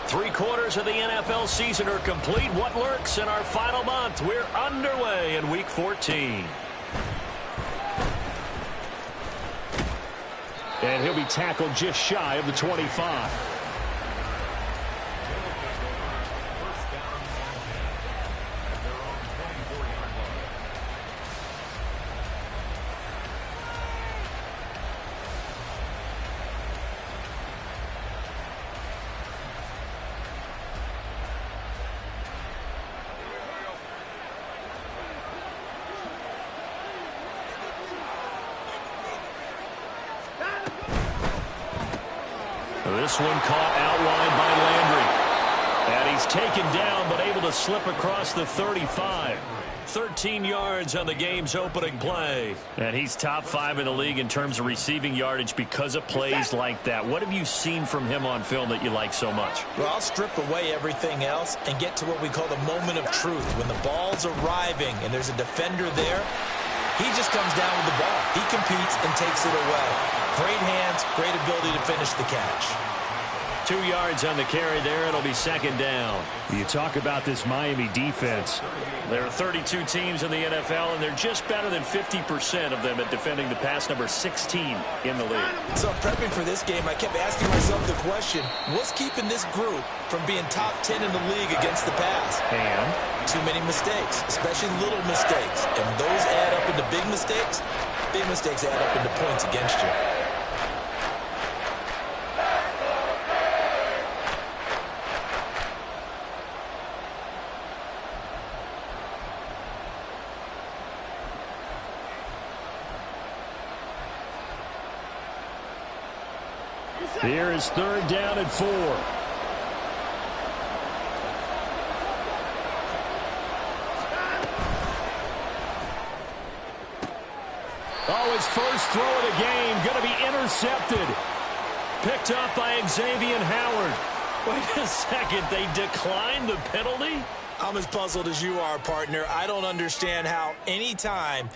Three-quarters of the NFL season are complete. What lurks in our final month? We're underway in Week 14. And he'll be tackled just shy of the 25. This one caught outlined by Landry. And he's taken down but able to slip across the 35. 13 yards on the game's opening play. And he's top 5 in the league in terms of receiving yardage because of plays like that. What have you seen from him on film that you like so much? Well, I'll strip away everything else and get to what we call the moment of truth. When the ball's arriving and there's a defender there, he just comes down with the ball. He competes and takes it away. Great hands, great ability to finish the catch. 2 yards on the carry there. It'll be second down. You talk about this Miami defense. There are 32 teams in the NFL, and they're just better than 50% of them at defending the pass, number 16 in the league. So prepping for this game, I kept asking myself the question, what's keeping this group from being top 10 in the league against the pass? And too many mistakes, especially little mistakes. And those add up into big mistakes. Big mistakes add up into points against you. Here is third down and 4. Oh, his first throw of the game going to be intercepted. Picked up by Xavier Howard. Wait a second, they declined the penalty? I'm as puzzled as you are, partner. I don't understand how anytime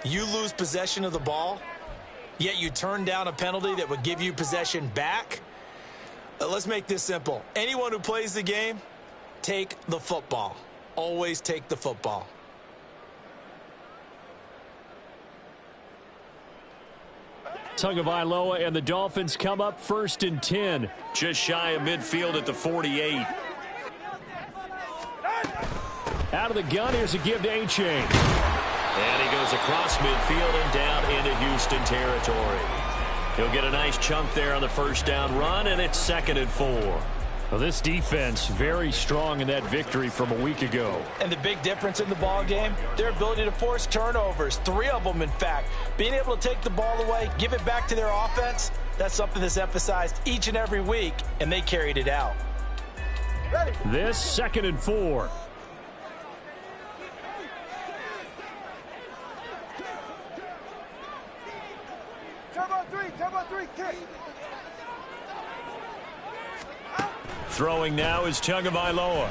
you lose possession of the ball, yet you turn down a penalty that would give you possession back. Let's make this simple. Anyone who plays the game, take the football. Always take the football. Tagovailoa and the Dolphins come up first and 10. Just shy of midfield at the 48. Out of the gun, here's a give to A-Chain. And he goes across midfield and down into Houston territory. He'll get a nice chunk there on the first down run, and it's second and 4. Well, this defense very strong in that victory from a week ago. And the big difference in the ball game, their ability to force turnovers. 3 of them, in fact. Being able to take the ball away, give it back to their offense, that's something that's emphasized each and every week, and they carried it out. This second and 4. Turbo 3, kick. Throwing now is Tagovailoa.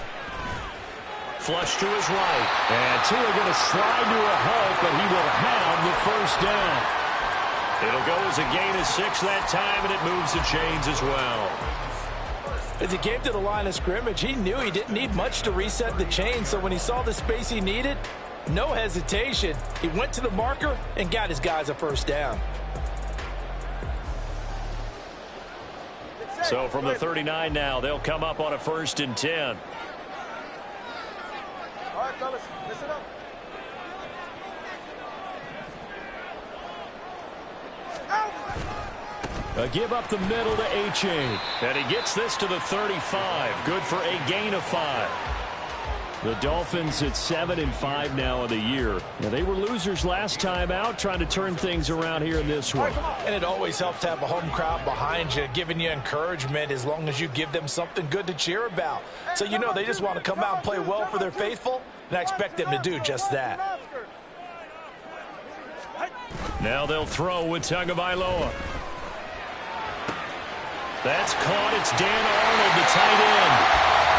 Flush to his right. And Tua going to slide to a halt, but he will have the first down. It'll go as a gain of 6 that time, and it moves the chains as well. As he came to the line of scrimmage, he knew he didn't need much to reset the chain, so when he saw the space he needed, no hesitation. He went to the marker and got his guys a first down. So from the 39 now, they'll come up on a first and 10. All right, fellas, listen up. A give up the middle to A-Chain. And he gets this to the 35. Good for a gain of 5. The Dolphins at 7-5 now of the year. Now, they were losers last time out, trying to turn things around here in this one. And it always helps to have a home crowd behind you, giving you encouragement as long as you give them something good to cheer about. So you know they just want to come out and play well for their faithful, and I expect them to do just that. Now they'll throw with Tagovailoa. That's caught. It's Dan Arnold, the tight end.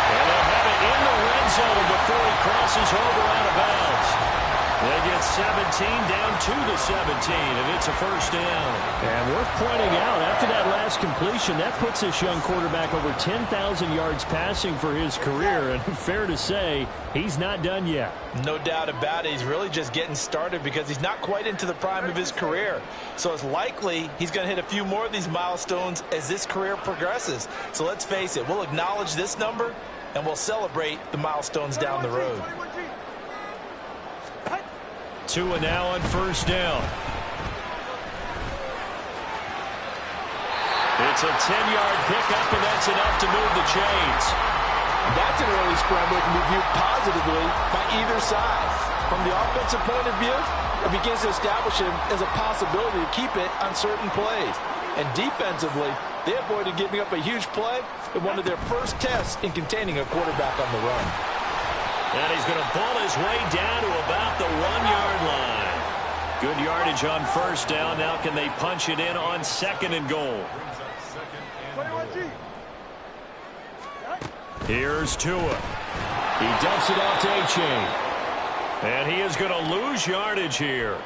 And they'll have it in the red zone before he crosses over out of bounds. They get 17 down to the 17, and it's a first down. And worth pointing out, after that last completion, that puts this young quarterback over 10,000 yards passing for his career. And fair to say, he's not done yet. No doubt about it. He's really just getting started because he's not quite into the prime of his career. So it's likely he's going to hit a few more of these milestones as this career progresses. So let's face it, we'll acknowledge this number, and we'll celebrate the milestones down the road. Tua now on first down. It's a 10-yard pickup, and that's enough to move the chains. That's an early scramble that can be viewed positively by either side. From the offensive point of view, it begins to establish him as a possibility to keep it on certain plays. And defensively, they avoided giving up a huge play in one of their first tests in containing a quarterback on the run. And he's going to pull his way down to about the 1-yard line. Good yardage on first down. Now can they punch it in on second and goal? Here's Tua. He dumps it off to A-Chain. And he is going to lose yardage here.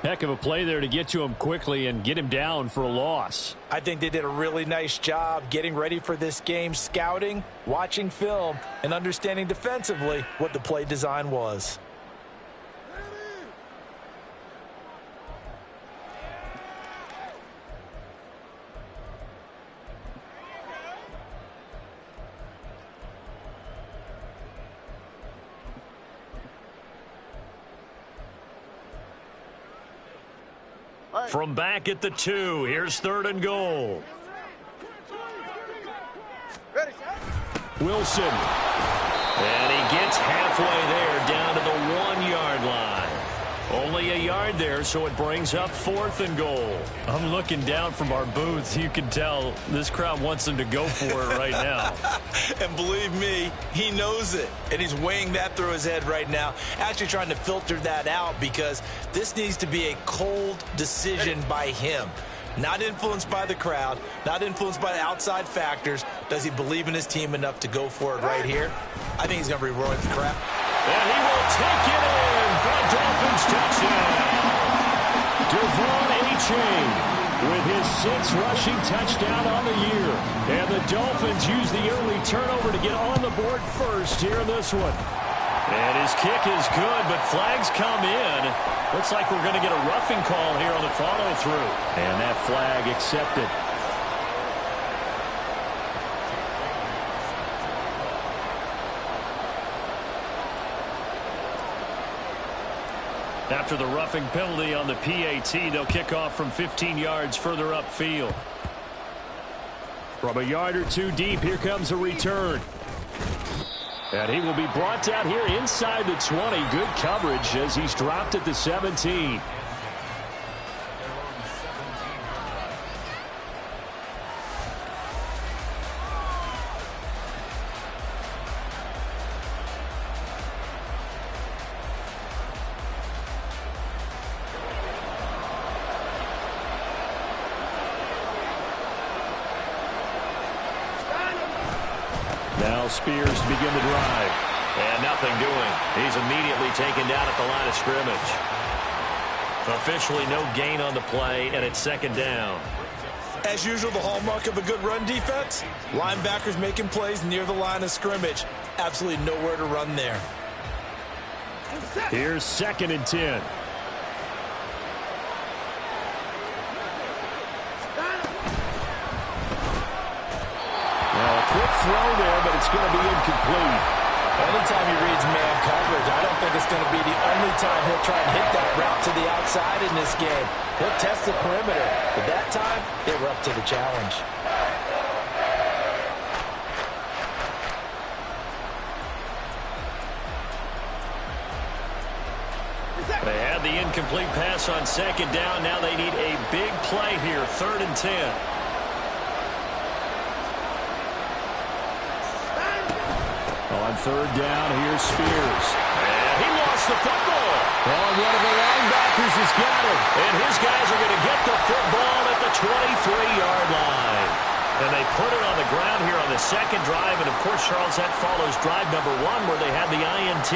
Heck of a play there to get to him quickly and get him down for a loss. I think they did a really nice job getting ready for this game, scouting, watching film, and understanding defensively what the play design was. From back at the 2, here's third and goal. Wilson. And he gets halfway there down to the 1-yard line. Only a yard there, so it brings up fourth and goal. I'm looking down from our booth. You can tell this crowd wants him to go for it right now. And believe me, he knows it. And he's weighing that through his head right now. Actually trying to filter that out because this needs to be a cold decision by him. Not influenced by the crowd, not influenced by outside factors. Does he believe in his team enough to go for it right here? I think he's going to be roaring the crap. And he will take it in for a Dolphins touchdown. Devon A-Chain with his 6th rushing touchdown on the year. And the Dolphins use the early turnover to get on the board first here in this one. And his kick is good, but flags come in. Looks like we're going to get a roughing call here on the follow-through. And that flag accepted. After the roughing penalty on the PAT, they'll kick off from 15 yards further upfield. From a yard or two deep, here comes a return. And he will be brought down here inside the 20. Good coverage as he's dropped at the 17. Now Spears to begin the drive. And nothing doing. He's immediately taken down at the line of scrimmage. Officially no gain on the play, and it's second down. As usual, the hallmark of a good run defense, linebackers making plays near the line of scrimmage. Absolutely nowhere to run there. Here's 2nd and 10. Quick throw there, but it's going to be incomplete. Anytime he reads man coverage, I don't think it's going to be the only time he'll try and hit that route to the outside in this game. He'll test the perimeter, but that time, they were up to the challenge. They had the incomplete pass on second down. Now they need a big play here, 3rd and 10. On 3rd down, here's Spears. And he lost the football. And one of the linebackers has got it. And his guys are going to get the football at the 23-yard line. And they put it on the ground here on the second drive. And, of course, Charles, that follows drive number 1 where they had the INT.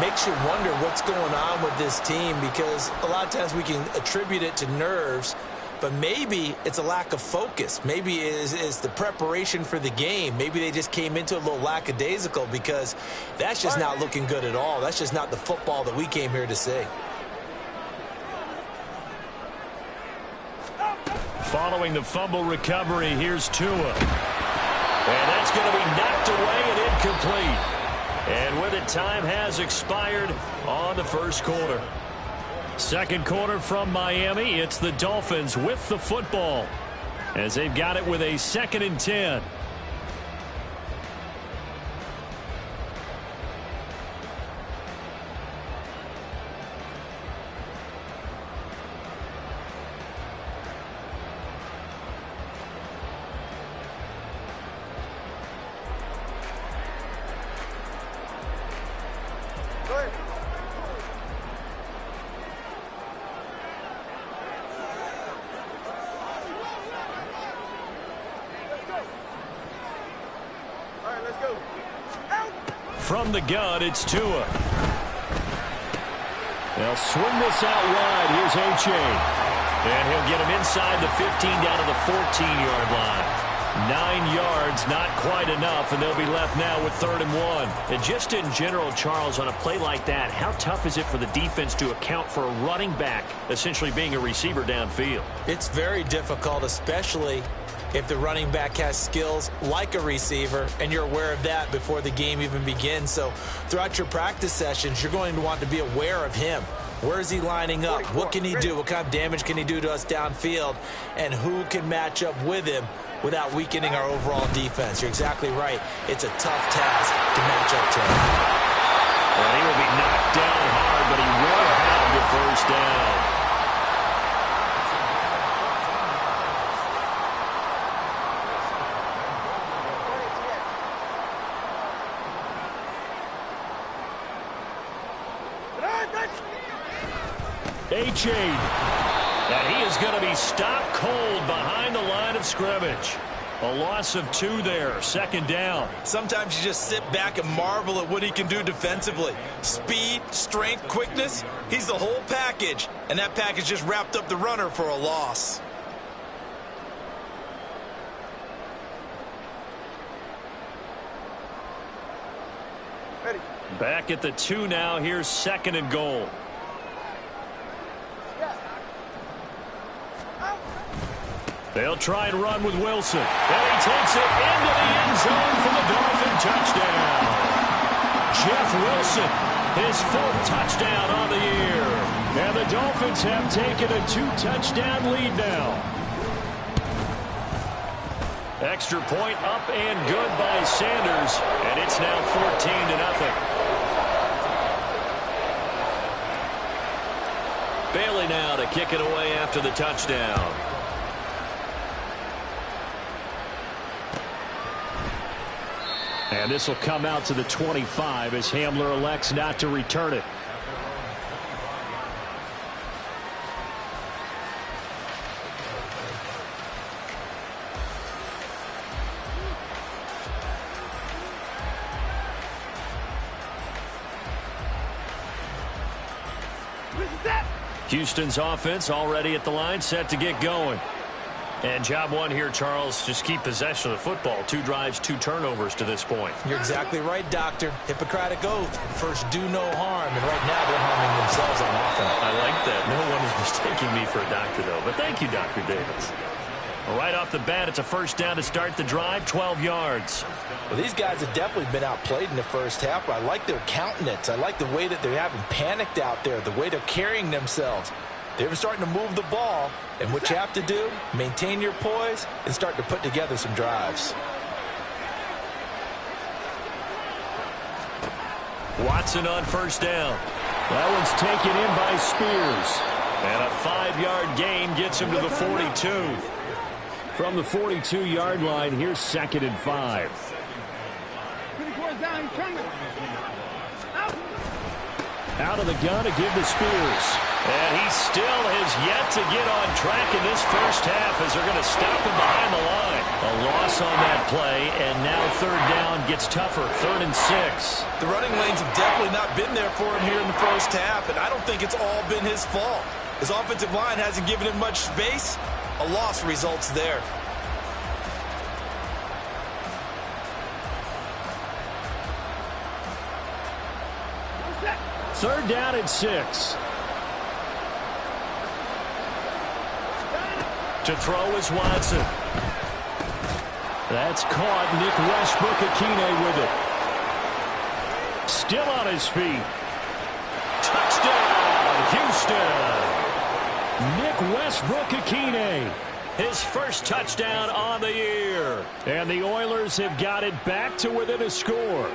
Makes you wonder what's going on with this team, because a lot of times we can attribute it to nerves, but maybe it's a lack of focus. Maybe it's the preparation for the game. Maybe they just came into a little lackadaisical, because that's just not looking good at all. That's just not the football that we came here to see. Following the fumble recovery, here's Tua. And that's going to be knocked away and incomplete. And with it, time has expired on the first quarter. Second quarter from Miami. It's the Dolphins with the football as they've got it with a 2nd and 10. From the gun, it's Tua. They'll swing this out wide. Here's H.A. And he'll get him inside the 15 down to the 14-yard line. 9 yards, not quite enough, and they'll be left now with 3rd and 1. And just in general, Charles, on a play like that, how tough is it for the defense to account for a running back essentially being a receiver downfield? It's very difficult, especially if the running back has skills like a receiver, and you're aware of that before the game even begins. So throughout your practice sessions, you're going to want to be aware of him. Where is he lining up? What can he do? What kind of damage can he do to us downfield? And who can match up with him without weakening our overall defense? You're exactly right. It's a tough task to match up to him. Well, he will be knocked down hard, but he will have the first down. H.A. And he is going to be stopped cold behind the line of scrimmage. A loss of 2 there, 2nd down. Sometimes you just sit back and marvel at what he can do defensively. Speed, strength, quickness, he's the whole package. And that package just wrapped up the runner for a loss. Ready. Back at the 2 now. Here's 2nd and goal. They'll try and run with Wilson. And he takes it into the end zone for the Dolphin touchdown. Jeff Wilson, his 4th touchdown on the year. And the Dolphins have taken a 2-touchdown lead now. Extra point up and good by Sanders. And it's now 14-0. Bailey now to kick it away after the touchdown. And this will come out to the 25 as Hamler elects not to return it. Houston's offense already at the line, set to get going. And job 1 here, Charles, just keep possession of the football. 2 drives, 2 turnovers to this point. You're exactly right, Doctor. Hippocratic oath. First, do no harm. And right now, they're harming themselves on offense. I like that. No one is mistaking me for a doctor, though. But thank you, Dr. Davis. Right off the bat, it's a first down to start the drive, 12 yards. Well, these guys have definitely been outplayed in the first half. I like their countenance. I like the way that they haven't panicked out there, the way they're carrying themselves. They're starting to move the ball, and what you have to do, maintain your poise and start to put together some drives. Watson on first down. That one's taken in by Spears. And a 5-yard gain gets him to the 42. From the 42-yard line, here's 2nd and 5. Out of the gun to give to Spears. And he still has yet to get on track in this first half as they're going to stop him behind the line. A loss on that play, and now third down gets tougher. 3rd and 6. The running lanes have definitely not been there for him here in the first half, and I don't think it's all been his fault. His offensive line hasn't given him much space. A loss results there. Third down and 6. To throw is Watson. That's caught. Nick Westbrook-Akine with it. Still on his feet. Touchdown, Houston. Nick Westbrook-Akine. His first touchdown on the year. And the Oilers have got it back to within a score.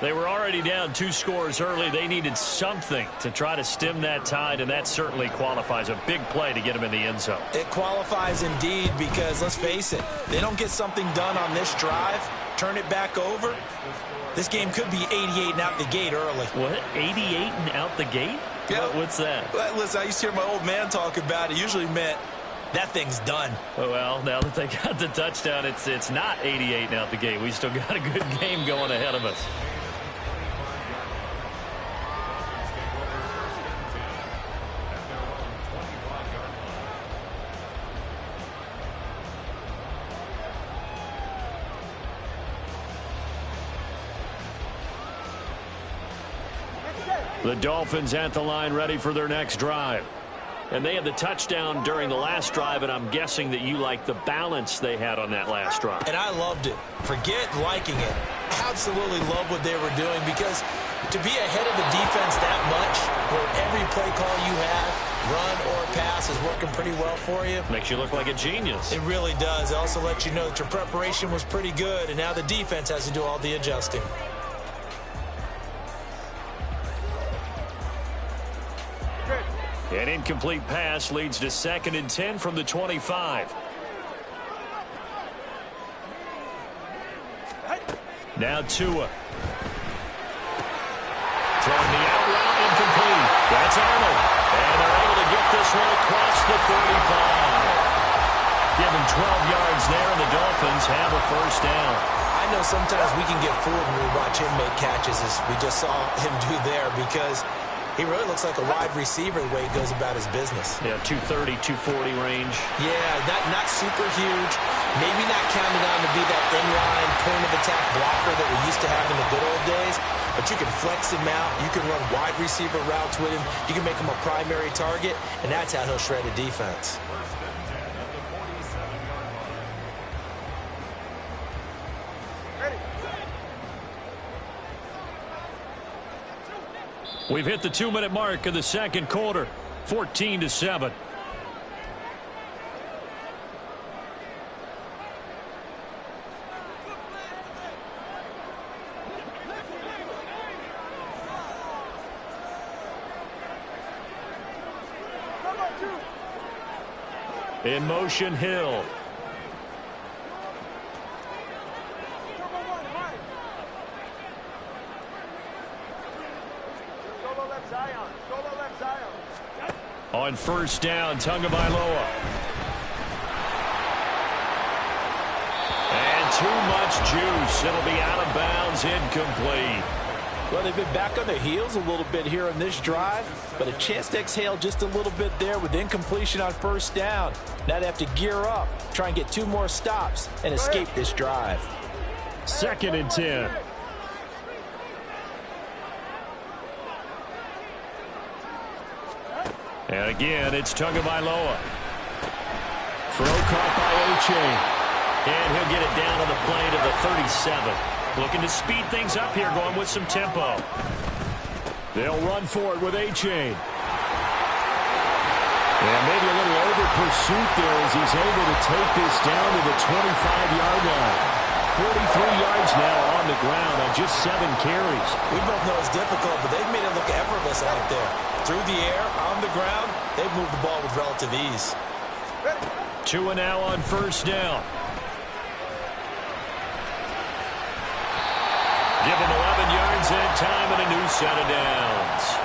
They were already down 2 scores early. They needed something to try to stem that tide, and that certainly qualifies. A big play to get them in the end zone. It qualifies indeed because, let's face it, they don't get something done on this drive, turn it back over, this game could be 88 and out the gate early. What? 88 and out the gate? Yeah. What's that? Well, listen, I used to hear my old man talk about it. It usually meant that thing's done. Well, now that they got the touchdown, it's not 88 and out the gate. We still got a good game going ahead of us. The Dolphins at the line ready for their next drive. And they had the touchdown during the last drive, and I'm guessing that you like the balance they had on that last drive. And I loved it. Forget liking it. Absolutely love what they were doing because to be ahead of the defense that much, where every play call you have, run or pass, is working pretty well for you. Makes you look like a genius. It really does. It also lets you know that your preparation was pretty good, and now the defense has to do all the adjusting. An incomplete pass leads to 2nd and 10 from the 25. Now Tua. Throwing the out route, incomplete. That's Arnold. And they're able to get this one across the 35. Give him 12 yards there, and the Dolphins have a first down. I know sometimes we can get fooled when we watch him make catches, as we just saw him do there, because he really looks like a wide receiver the way he goes about his business. Yeah, 230, 240 range. Yeah, not super huge. Maybe not counted on to be that inline point-of-attack blocker that we used to have in the good old days, but you can flex him out. You can run wide receiver routes with him. You can make him a primary target, and that's how he'll shred a defense. We've hit the 2-minute mark of the second quarter. 14-7. In motion, Hill. On first down, Tagovailoa. And too much juice. It'll be out of bounds, incomplete. Well, they've been back on their heels a little bit here on this drive, but a chance to exhale just a little bit there with incompletion on first down. Now they have to gear up, try and get 2 more stops, and escape this drive. 2nd and 10. And again, it's Tagovailoa. Throw caught by O'Shea. And he'll get it down on the play to the 37. Looking to speed things up here, going with some tempo. They'll run for it with A-Chain. And maybe a little over pursuit there as he's able to take this down to the 25-yard line. 43 yards now on the ground on just 7 carries. We both know it's difficult, but they've made it look effortless out there. Through the air, on the ground, they've moved the ball with relative ease. Tua now on first down. Give him 11 yards and time and a new set of downs.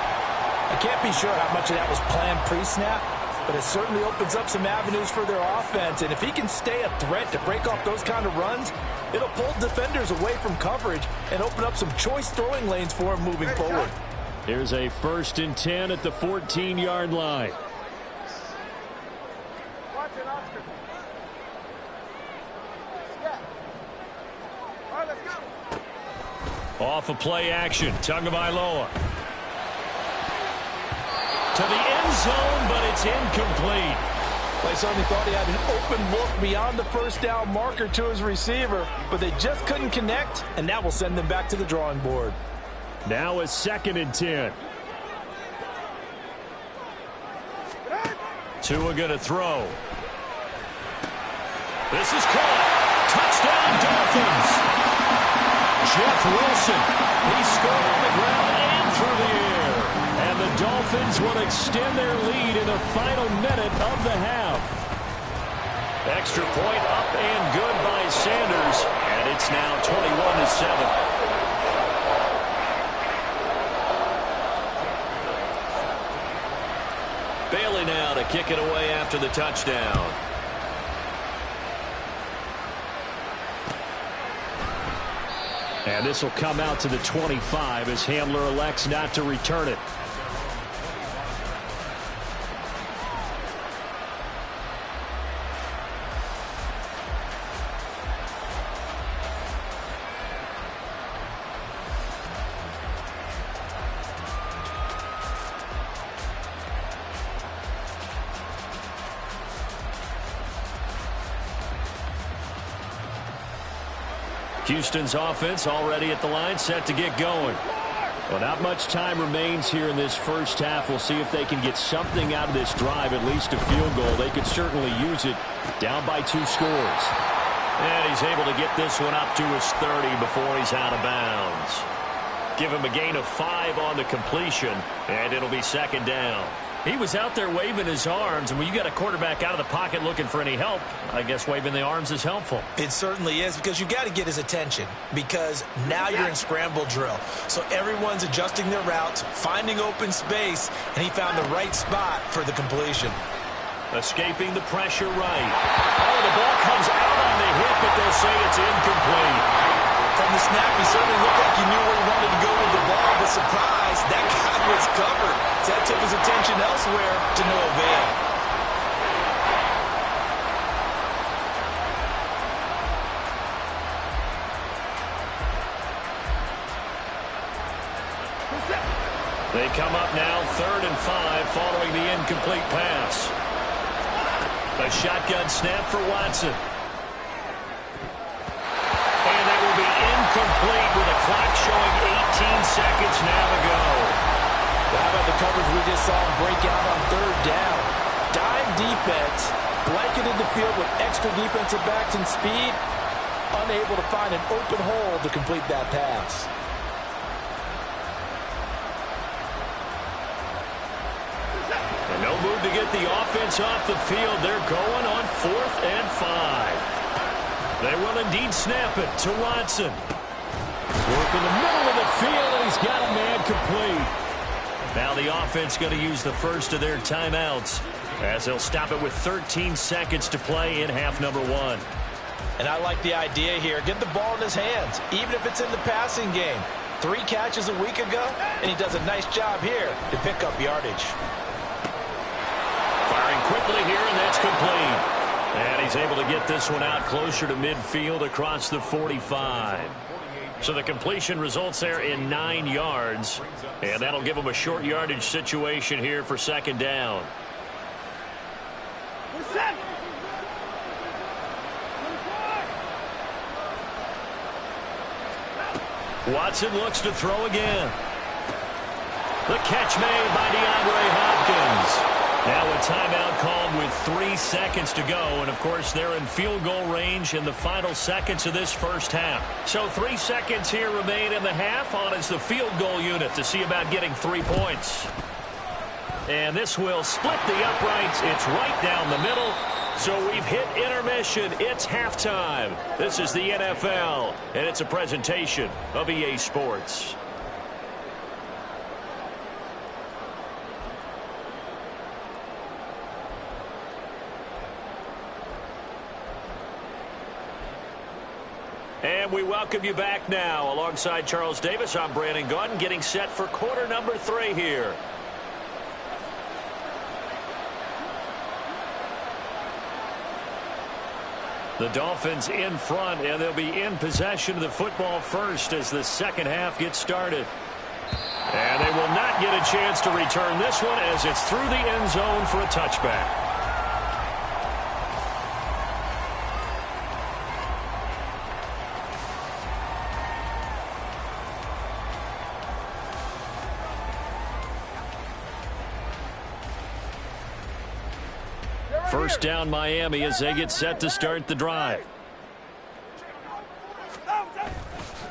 I can't be sure how much of that was planned pre-snap, but it certainly opens up some avenues for their offense. And if he can stay a threat to break off those kind of runs, it'll pull defenders away from coverage and open up some choice throwing lanes for him moving forward. Here's a 1st and 10 at the 14-yard line. Watch it, Oscar. Yeah. All right, let's go. Off of play action, Tagovailoa. To the end zone, but it's incomplete. They certainly thought he had an open look beyond the first down marker to his receiver, but they just couldn't connect, and that will send them back to the drawing board. Now a 2nd and 10. Tua going to throw. This is caught. Touchdown, Dolphins. Jeff Wilson. He scored on the ground and through the air. And the Dolphins will extend their lead in the final minute of the half. Extra point up and good by Sanders. And it's now 21-7. Bailey now to kick it away after the touchdown. And this will come out to the 25 as Hamler elects not to return it. Houston's offense already at the line, set to get going. Well, not much time remains here in this first half. We'll see if they can get something out of this drive, at least a field goal. They could certainly use it, down by 2 scores. And he's able to get this one up to his 30 before he's out of bounds. Give him a gain of 5 on the completion, and it'll be 2nd down. He was out there waving his arms, and when you got a quarterback out of the pocket looking for any help, I guess waving the arms is helpful. It certainly is, because you got to get his attention, because now you're in scramble drill. So everyone's adjusting their routes, finding open space, and he found the right spot for the completion. Escaping the pressure right. Oh, the ball comes out on the hit, but they'll say it's incomplete. From the snap, he certainly looked like he knew where he wanted to go with the ball, but surprise, that guy was covered. So that took his attention elsewhere to no avail. They come up now 3rd and 5 following the incomplete pass. A shotgun snap for Watson. And that will be incomplete with a clock showing 18 seconds now to go. How about the coverage we just saw him break out on 3rd down? Dime defense, blanketed the field with extra defensive backs and speed, unable to find an open hole to complete that pass. And no move to get the offense off the field. They're going on 4th and 5. They will indeed snap it to Watson. Work in the middle of the field, and he's got a man complete. Now the offense going to use the first of their timeouts as they'll stop it with 13 seconds to play in half number 1. And I like the idea here. Get the ball in his hands, even if it's in the passing game. 3 catches a week ago, and he does a nice job here to pick up yardage. Firing quickly here, and that's complete. And he's able to get this one out closer to midfield across the 45. So the completion results there in 9 yards. And that'll give him a short yardage situation here for 2nd down. Watson looks to throw again. The catch made by DeAndre Hopkins. Now a timeout called with 3 seconds to go. And, of course, they're in field goal range in the final seconds of this first half. So 3 seconds here remain in the half on as the field goal unit to see about getting 3 points. And this will split the uprights. It's right down the middle. So we've hit intermission. It's halftime. This is the NFL, and it's a presentation of EA Sports. And we welcome you back now. Alongside Charles Davis, I'm Brandon Gaudin, getting set for quarter number 3 here. The Dolphins in front, and they'll be in possession of the football first as the second half gets started. And they will not get a chance to return this one as it's through the end zone for a touchback. First down Miami as they get set to start the drive.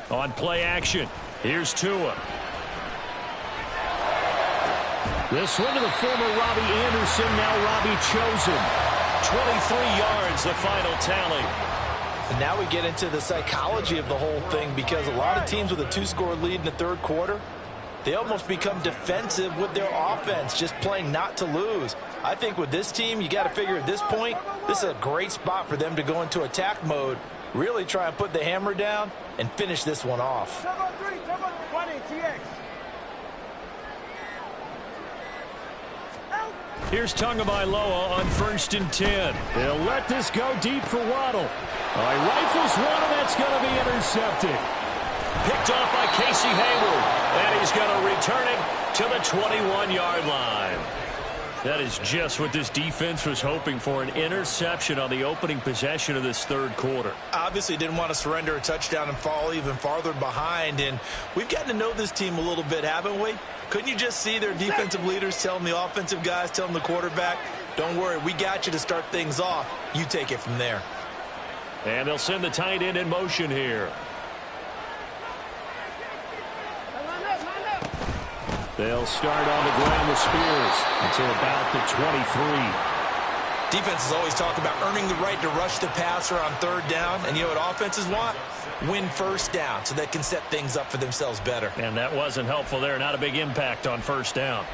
On play action, here's Tua. This one to the former Robbie Anderson, now Robbie Chosen. 23 yards, the final tally. And now we get into the psychology of the whole thing, because a lot of teams with a 2-score lead in the third quarter, they almost become defensive with their offense, just playing not to lose. I think with this team, you got to figure at this point, this is a great spot for them to go into attack mode, really try and put the hammer down and finish this one off. Here's Tagovailoa on 1st and 10. They'll let this go deep for Waddle. He rifles one, and that's going to be intercepted. Picked off by Casey Hayward, and he's going to return it to the 21-yard line. That is just what this defense was hoping for, an interception on the opening possession of this third quarter. Obviously didn't want to surrender a touchdown and fall even farther behind, and we've gotten to know this team a little bit, haven't we? Couldn't you just see their defensive leaders telling the offensive guys, telling the quarterback, don't worry, we got you to start things off. You take it from there. And they'll send the tight end in motion here. They'll start on the ground with Spears until about the 23. Defenses always talk about earning the right to rush the passer on third down. And you know what offenses want? Win first down so they can set things up for themselves better. And that wasn't helpful there. Not a big impact on first down.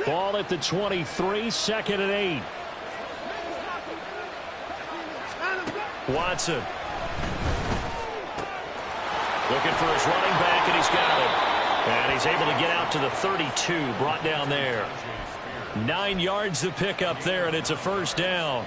Ball at the 23, 2nd and 8. Watson. Looking for his running back, and he's got him. And he's able to get out to the 32, brought down there. 9 yards to pick up there, and it's a first down.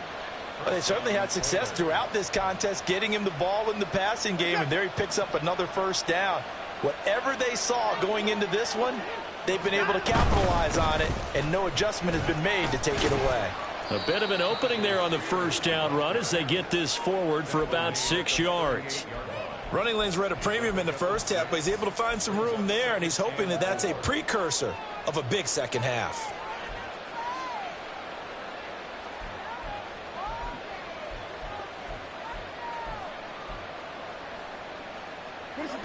Well, they certainly had success throughout this contest, getting him the ball in the passing game, and there he picks up another first down. Whatever they saw going into this one, they've been able to capitalize on it, and no adjustment has been made to take it away. A bit of an opening there on the first down run as they get this forward for about 6 yards. Running lanes were at a premium in the first half, but he's able to find some room there, and he's hoping that that's a precursor of a big second half.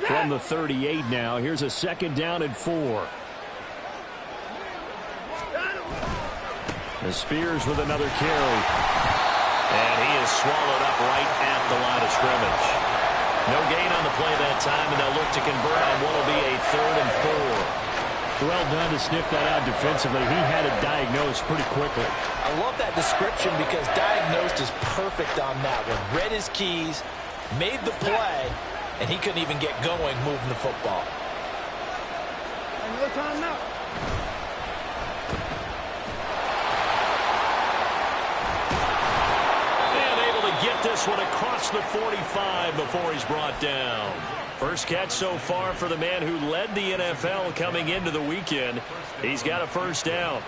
From the 38 now, here's a 2nd down and 4. The Spears with another carry. And he is swallowed up right at the line of scrimmage. No gain on the play that time, and they'll look to convert on what will be a 3rd and 4. Well done to sniff that out defensively. He had it diagnosed pretty quickly. I love that description because diagnosed is perfect on that one. Read his keys, made the play, and he couldn't even get going moving the football. No time now. Get this one across the 45 before he's brought down. First catch so far for the man who led the NFL coming into the weekend. He's got a first down.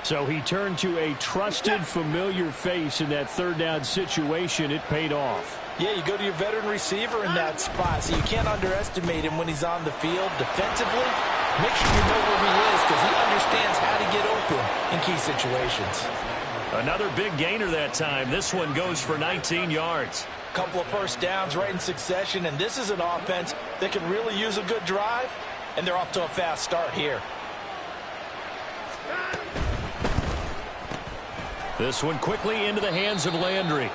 So he turned to a trusted, familiar face in that 3rd down situation. It paid off. Yeah, you go to your veteran receiver in that spot, so you can't underestimate him when he's on the field defensively. Make sure you know where he is because he understands how to get open in key situations. Another big gainer that time. This one goes for 19 yards. Couple of first downs right in succession, and this is an offense that can really use a good drive, and they're off to a fast start here. This one quickly into the hands of Landry.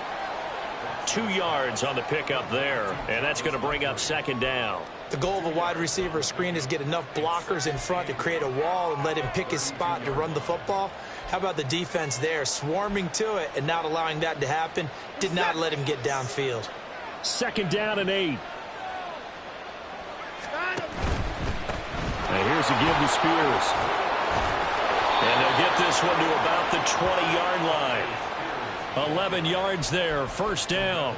2 yards on the pickup there, and that's going to bring up 2nd down. The goal of a wide receiver screen is get enough blockers in front to create a wall and let him pick his spot to run the football. How about the defense there, swarming to it and not allowing that to happen? Did not let him get downfield. 2nd down and 8. And here's a give to Spears. And they'll get this one to about the 20-yard line. 11 yards there, 1st down.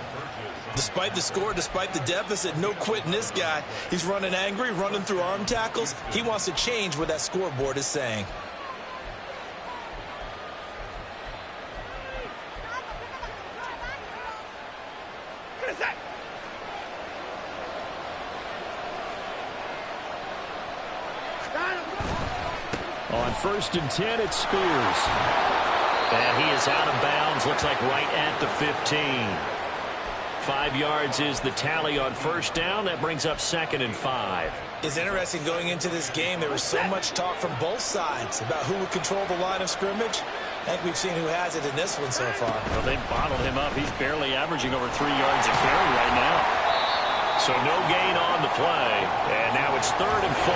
Despite the score, despite the deficit, no quitting this guy. He's running angry, running through arm tackles. He wants to change what that scoreboard is saying. On 1st and 10, it's Spears. And he is out of bounds, looks like right at the 15. 5 yards is the tally on 1st down. That brings up 2nd and 5. It's interesting going into this game. There was so much talk from both sides about who would control the line of scrimmage. I think we've seen who has it in this one so far. Well, they bottled him up. He's barely averaging over 3 yards a carry right now. So no gain on the play. And now it's 3rd and 4.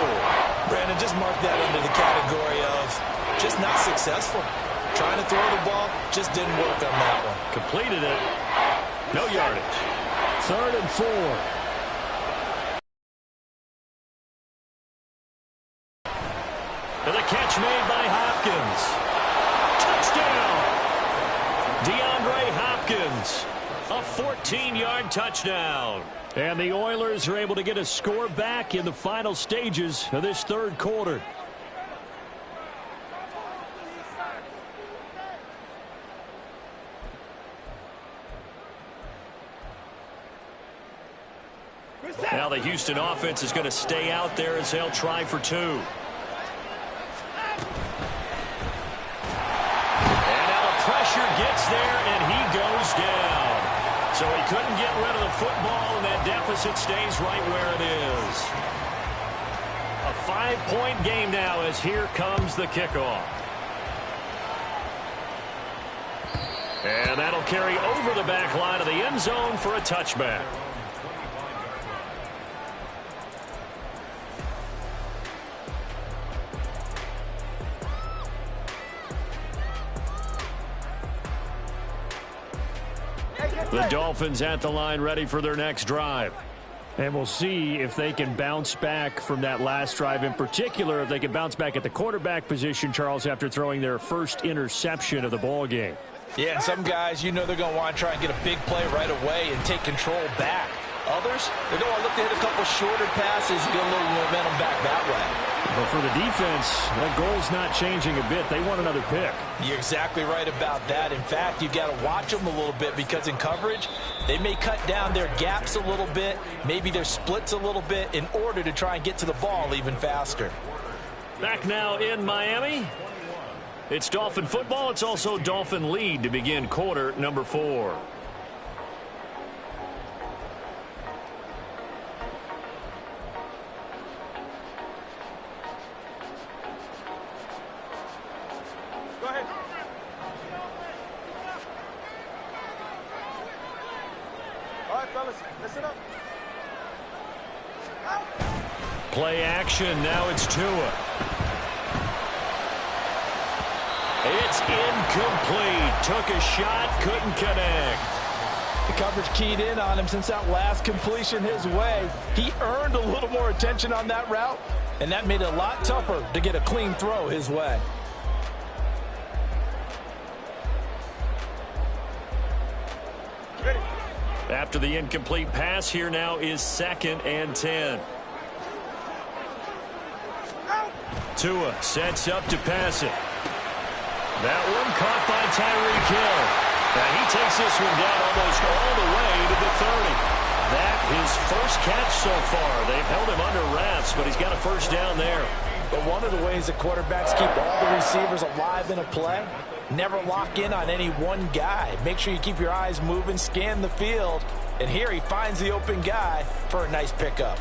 Brandon, just mark that under the category of just not successful. Trying to throw the ball, just didn't work on that one. Completed it. No yardage. 3rd and 4. And the catch made by Hopkins. Touchdown. DeAndre Hopkins. A 14-yard touchdown. And the Oilers are able to get a score back in the final stages of this 3rd quarter. Now the Houston offense is going to stay out there as they'll try for 2. And now the pressure gets there, and he goes down. So he couldn't get rid of the football, and that deficit stays right where it is. A 5-point game now as here comes the kickoff. And that'll carry over the back line of the end zone for a touchback. The Dolphins at the line ready for their next drive. And we'll see if they can bounce back from that last drive, in particular, if they can bounce back at the quarterback position, Charles, after throwing their first interception of the ball game. Yeah, and some guys, you know they're going to want to try and get a big play right away and take control back. Others, they're going to look to hit a couple shorter passes and get a little momentum back that way. But for the defense, that goal's not changing a bit. They want another pick. You're exactly right about that. In fact, you've got to watch them a little bit because in coverage, they may cut down their gaps a little bit, maybe their splits a little bit in order to try and get to the ball even faster. Back now in Miami. It's Dolphin football. It's also Dolphin lead to begin quarter number 4. Go ahead. All right, fellas, listen up. Play action. Now it's Tua. It's incomplete. Took a shot, couldn't connect. The coverage keyed in on him since that last completion his way. He earned a little more attention on that route, and that made it a lot tougher to get a clean throw his way. Ready. After the incomplete pass, here now is 2nd and 10. Tua sets up to pass it. That one caught by Tyreek Hill. And he takes this one down almost all the way to the 30. That his first catch so far. They've held him under wraps, but he's got a first down there. But one of the ways that quarterbacks keep all the receivers alive in a play, never lock in on any one guy. Make sure you keep your eyes moving, scan the field. And here he finds the open guy for a nice pickup.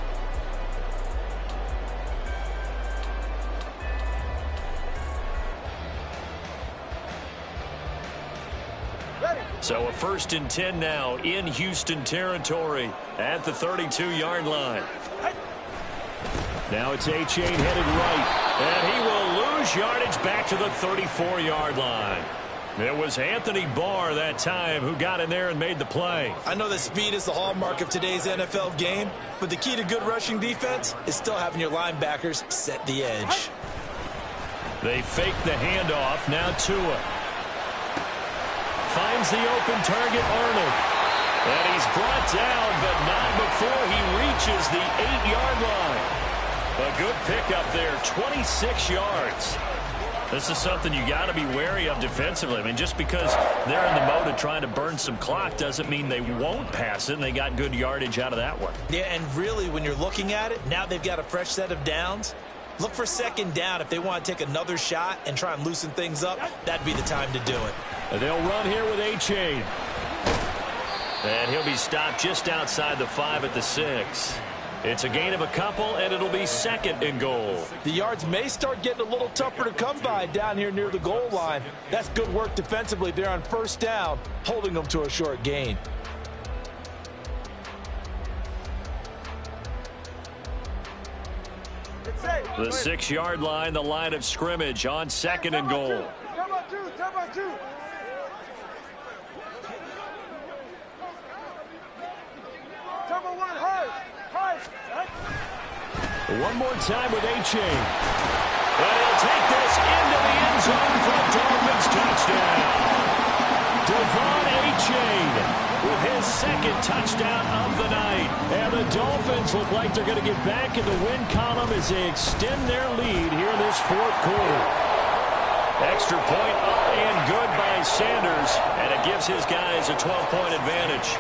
So a 1st and 10 now in Houston territory at the 32-yard line. Now it's A-Chain headed right. And he will lose yardage back to the 34-yard line. It was Anthony Barr that time who got in there and made the play. I know that speed is the hallmark of today's NFL game, but the key to good rushing defense is still having your linebackers set the edge. They fake the handoff. Now Tua finds the open target, Arnold. And he's brought down, but not before he reaches the 8-yard line. A good pickup there, 26 yards. This is something you got to be wary of defensively. I mean, just because they're in the mode of trying to burn some clock doesn't mean they won't pass it, and they got good yardage out of that one. Yeah, and really, when you're looking at it, now they've got a fresh set of downs. Look for second down if they want to take another shot and try and loosen things up. That'd be the time to do it. And they'll run here with A-Chain. And he'll be stopped just outside the 5 at the 6. It's a gain of a couple, and it'll be 2nd and goal. The yards may start getting a little tougher to come by down here near the goal line. That's good work defensively there on first down, holding them to a short gain. The 6-yard line, the line of scrimmage on 2nd and goal. Come on, 2. Come on, 2. Come on, 1. Hard. One more time with A-Chain. And he'll take this into the end zone for a Dolphins touchdown. Devon A-Chain with his 2nd touchdown of the night. And the Dolphins look like they're going to get back in the win column as they extend their lead here in this 4th quarter. Extra point up and good by Sanders, and it gives his guys a 12-point advantage.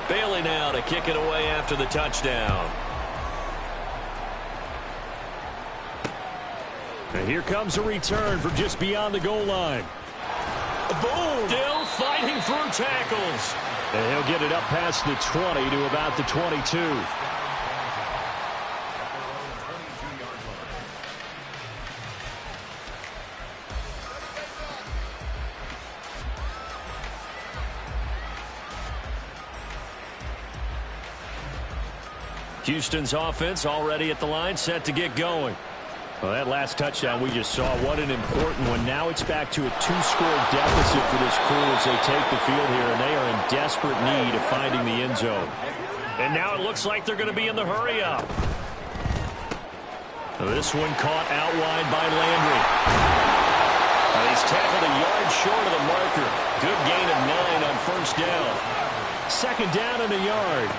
Bailey now to kick it away after the touchdown. And here comes a return from just beyond the goal line. Boom! Still fighting through tackles. And he'll get it up past the 20 to about the 22. Houston's offense already at the line, set to get going. Well, that last touchdown we just saw, what an important one. Now it's back to a 2-score deficit for this crew as they take the field here, and they are in desperate need of finding the end zone. And now it looks like they're going to be in the hurry-up. This one caught outlined by Landry. He's tackled a yard short of the marker. Good gain of 9 on first down. 2nd down and a yard.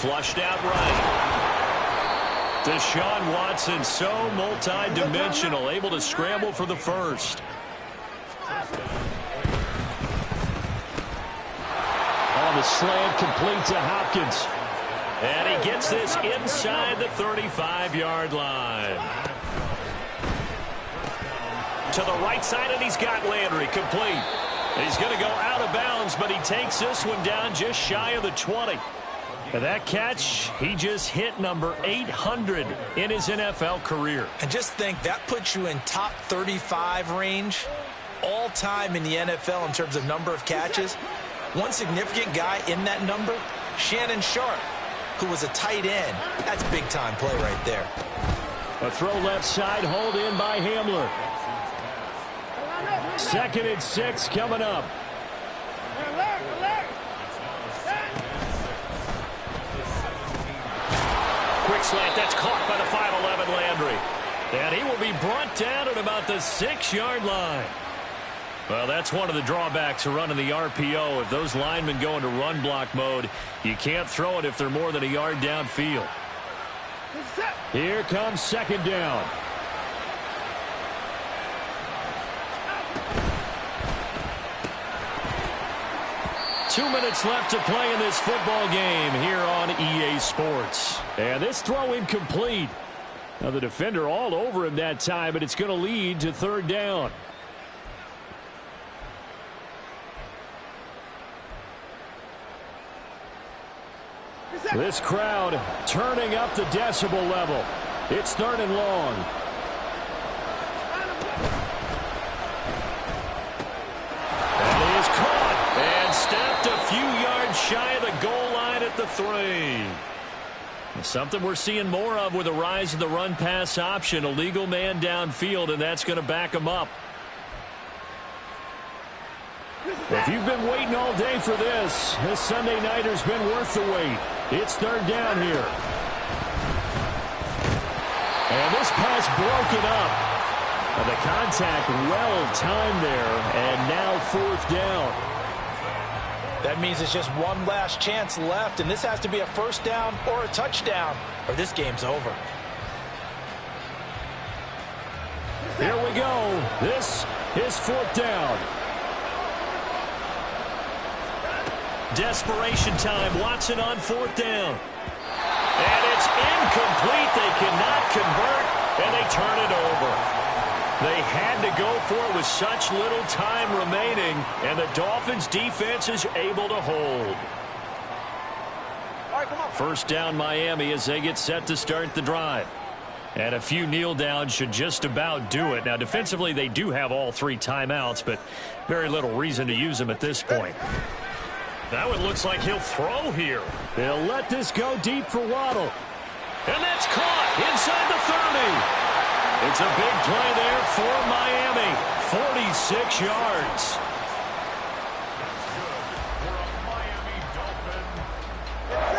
Flushed out right. Deshaun Watson, so multi-dimensional, able to scramble for the first. On the slant, complete to Hopkins. And he gets this inside the 35-yard line. To the right side, and he's got Landry complete. He's going to go out of bounds, but he takes this one down just shy of the 20. And that catch, he just hit number 800 in his NFL career. And just think, that puts you in top 35 range all time in the NFL in terms of number of catches. One significant guy in that number, Shannon Sharp, who was a tight end. That's big-time play right there. A throw left side, hold in by Hamler. 2nd and 6 coming up. Quick slant, that's caught by the 5'11" Landry. And he will be brought down at about the 6-yard line. Well, that's one of the drawbacks of running the RPO. If those linemen go into run block mode, you can't throw it if they're more than a yard downfield. Here comes 2nd down. Two minutes left to play in this football game here on EA Sports. And this throw incomplete. Now the defender all over him that time, but it's going to lead to 3rd down. This crowd turning up the decibel level. It's 3rd and long. And he is caught and stopped a few yards shy of the goal line at the the 3. Something we're seeing more of with the rise of the run-pass option. A legal man downfield, and that's going to back him up. If you've been waiting all day for this Sunday nighter's been worth the wait. It's third down here. And this pass broken up. And the contact well-timed there, and now fourth down. That means it's just one last chance left, and this has to be a first down or a touchdown, or this game's over. Here we go. This is fourth down. Desperation time. Watson on fourth down. And it's incomplete. They cannot convert, and they turn it over. They had to go for it with such little time remaining, and the Dolphins' defense is able to hold. All right, come on. First down Miami as they get set to start the drive. And a few kneel downs should just about do it. Now, defensively, they do have all 3 timeouts, but very little reason to use them at this point. Now it looks like he'll throw here. They'll let this go deep for Waddle. And that's caught inside the 30. It's a big play there for Miami. 46 yards.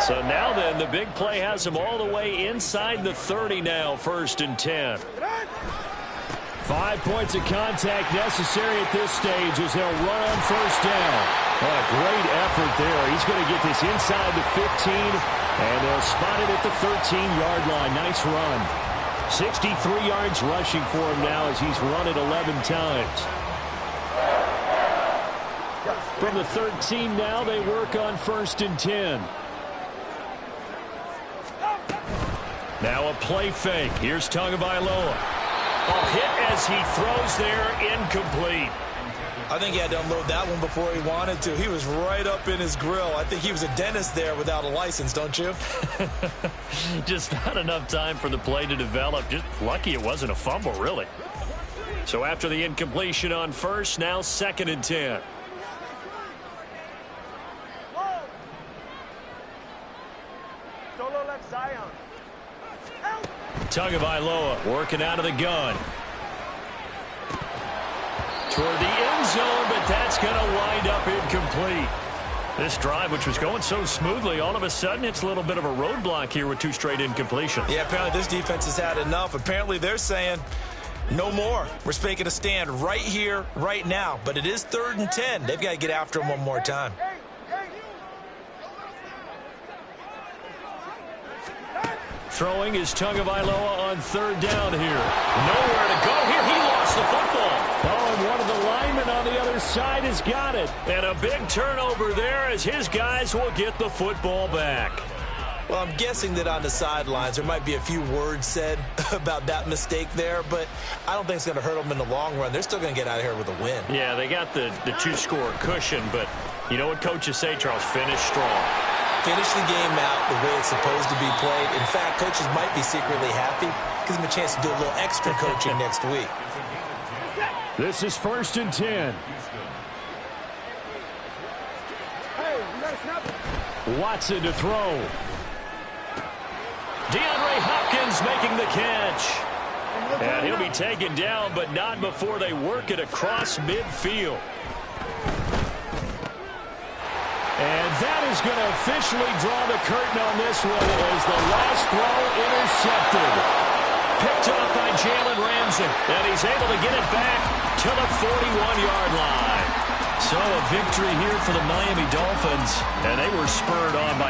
So now then, the big play has them all the way inside the 30 now, 1st and 10. 5 points of contact necessary at this stage as they'll run on first down. What a great effort there. He's going to get this inside the 15, and they'll spot it at the 13-yard line. Nice run. 63 yards rushing for him now as he's run it 11 times. From the 13 now, they work on 1st and 10. Now a play fake. Here's Tagovailoa. A hit as he throws there, incomplete. I think he had to unload that one before he wanted to. He was right up in his grill. I think he was a dentist there without a license, don't you? Just not enough time for the play to develop. Just lucky it wasn't a fumble, really. So after the incompletion on first, now 2nd and 10. Solo left Zion. Tagovailoa working out of the gun. Toward the end zone, but that's going to wind up incomplete. This drive, which was going so smoothly, all of a sudden it's a little bit of a roadblock here with 2 straight incompletions. Yeah, apparently this defense has had enough. Apparently they're saying no more. We're making a stand right here, right now. But it is 3rd and 10. They've got to get after him one more time. Throwing is Tagovailoa on 3rd down here. Nowhere to go here. He lost the football. Oh, and one of the linemen on the other side has got it. And a big turnover there as his guys will get the football back. Well, I'm guessing that on the sidelines there might be a few words said about that mistake there, but I don't think it's going to hurt them in the long run. They're still going to get out of here with a win. Yeah, they got the 2-score cushion, but you know what coaches say, Charles? Finish strong. Finish the game out the way it's supposed to be played. In fact, coaches might be secretly happy. Gives them a chance to do a little extra coaching next week. This is 1st and 10. Hey, you got to snap it. Watson to throw. DeAndre Hopkins making the catch. And he'll be taken down, but not before they work it across midfield. And that is going to officially draw the curtain on this one as the last throw intercepted. Picked up by Jalen Ramsey, and he's able to get it back to the 41-yard line. So a victory here for the Miami Dolphins, and they were spurred on by